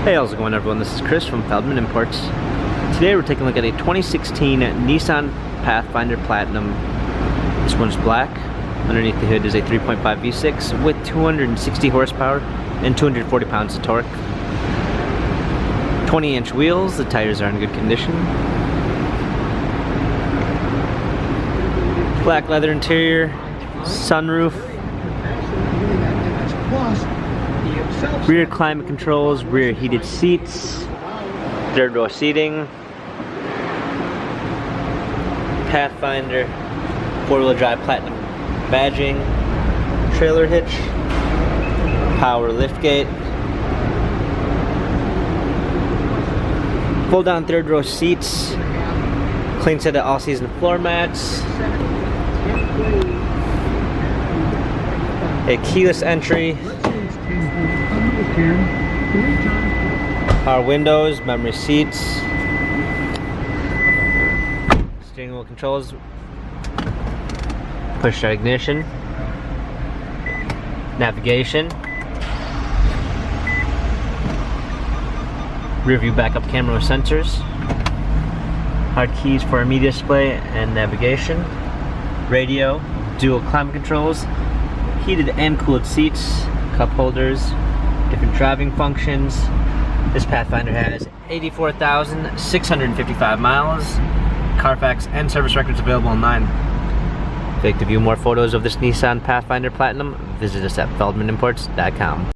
Hey, how's it going, everyone? This is Chris from Feldmann Imports. Today we're taking a look at a 2016 Nissan Pathfinder Platinum. This one's black. Underneath the hood is a 3.5 V6 with 260 horsepower and 240 pounds of torque. 20-inch wheels. The tires are in good condition. Black leather interior, sunroof, rear climate controls, rear heated seats, third row seating, Pathfinder 4-wheel drive platinum badging, trailer hitch, power liftgate, fold down third row seats, clean set of all-season floor mats, a keyless entry, power windows, memory seats, steering wheel controls, push start ignition, navigation, rear view backup camera with sensors, hard keys for a media display and navigation, radio, dual climate controls, heated and cooled seats, cup holders, different driving functions. This Pathfinder has 84,655 miles. Carfax and service records available online. If you'd like to view more photos of this Nissan Pathfinder Platinum, visit us at feldmanimports.com.